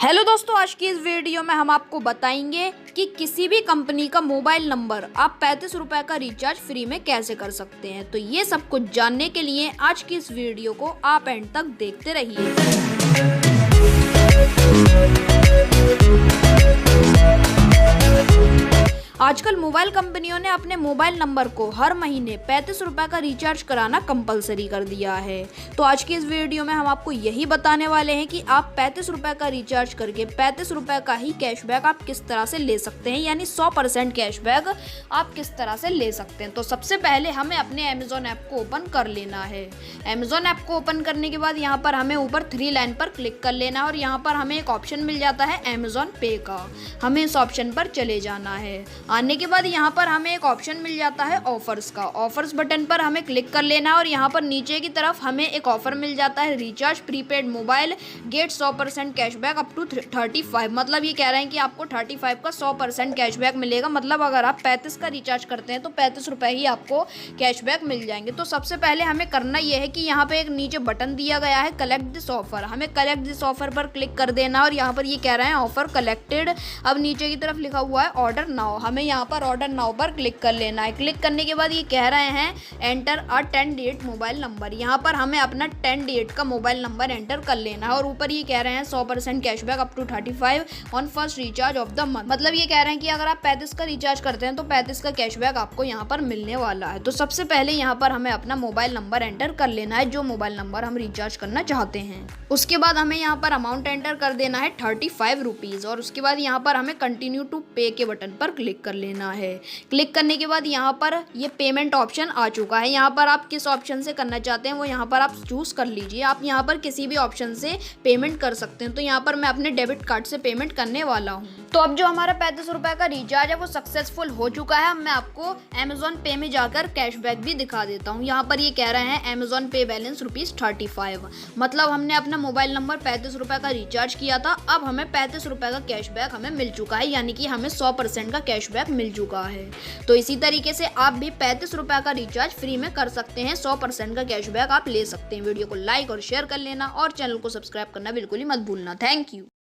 Hello दोस्तों, आज की इस वीडियो में हम आपको बताएंगे कि किसी भी कंपनी का मोबाइल नंबर आप 35 रुपए का रिचार्ज फ्री में कैसे कर सकते हैं। तो ये सब कुछ जानने के लिए आज की इस वीडियो को आप एंड तक देखते रहिए। आजकल मोबाइल कंपनियों ने अपने मोबाइल नंबर को हर महीने 35 रुपए का रिचार्ज कराना कंपलसरी कर दिया है। तो आज की इस वीडियो में हम आपको यही बताने वाले हैं कि आप 35 रुपए का रिचार्ज करके 35 रुपए का ही कैशबैक आप किस तरह से ले सकते हैं, यानी 100% कैशबैक आप किस तरह से ले सकते हैं। तो सबसे पहले हमें अपने अमेजोन ऐप को ओपन कर लेना है। अमेजोन ऐप को ओपन करने के बाद यहाँ पर हमें ऊपर 3 लाइन पर क्लिक कर लेना है और यहाँ पर हमें एक ऑप्शन मिल जाता है अमेजोन पे का। हमें इस ऑप्शन पर चले जाना है। आने के बाद यहाँ पर हमें एक ऑप्शन मिल जाता है ऑफर्स का। ऑफर्स बटन पर हमें क्लिक कर लेना है और यहाँ पर नीचे की तरफ हमें एक ऑफर मिल जाता है recharge prepaid mobile get 100% cashback up to 35। मतलब ये कह रहे हैं कि आपको 35 का 100% कैशबैक मिलेगा। मतलब अगर आप 35 का रिचार्ज करते हैं तो 35 रुपए ही आपको कैशबैक मिल जाएंगे। तो सबसे पहले हमें करना यह है कि यहाँ पे एक नीचे बटन दिया गया है कलेक्ट दिस ऑफर। हमें कलेक्ट दिस ऑफर पर क्लिक कर देना और यहाँ पर ये कह रहे हैं ऑफर कलेक्टेड। अब नीचे की तरफ लिखा हुआ है ऑर्डर नाउ। हमें यहाँ पर ऑर्डर नाउ पर क्लिक कर लेना है। क्लिक करने के बाद ये कह रहे हैं enter a 10 digit mobile number. यहाँ पर हमें अपना 10 डिजिट का मोबाइल नंबर एंटर कर लेना है और ऊपर ये कह रहे हैं 100% cashback up to 35 on first recharge of the month. मतलब ये कह रहे हैं कि अगर आप 35 का रिचार्ज करते हैं तो 35 का कैशबैक आपको यहाँ पर मिलने वाला है। तो सबसे पहले यहाँ पर हमें अपना मोबाइल नंबर एंटर कर लेना है, जो मोबाइल नंबर हम रिचार्ज करना चाहते हैं। उसके बाद हमें यहाँ पर अमाउंट एंटर कर देना है 35 रुपीज़ और उसके बाद यहाँ पर हमें कंटिन्यू टू पे के बटन पर क्लिक कर लेना है। क्लिक करने के बाद यहाँ पर ये पेमेंट ऑप्शन आ चुका है। यहाँ पर आप किस ऑप्शन से करना चाहते हैं वो यहाँ पर आप चूज कर लीजिए। आप यहाँ पर किसी भी ऑप्शन से पेमेंट कर सकते हैं। तो यहाँ पर मैं अपने डेबिट कार्ड से पेमेंट करने वाला हूँ। तो अब जो हमारा 35 रुपए का रिचार्ज है वो सक्सेसफुल हो चुका है। अब मैं आपको अमेजोन पे में जाकर कैशबैक भी दिखा देता हूँ। यहाँ पर ये कह रहे हैं अमेजोन पे बैलेंस ₹35। मतलब हमने अपना मोबाइल नंबर 35 रुपए का रिचार्ज किया था। अब हमें 35 रुपए का कैशबैक हमें मिल चुका है, यानी कि हमें 100% का कैशबैक मिल चुका है। तो इसी तरीके से आप भी 35 रुपए का रिचार्ज फ्री में कर सकते हैं। 100% का कैशबैक आप ले सकते हैं। वीडियो को लाइक और शेयर कर लेना और चैनल को सब्सक्राइब करना बिल्कुल ही मत भूलना। Thank you.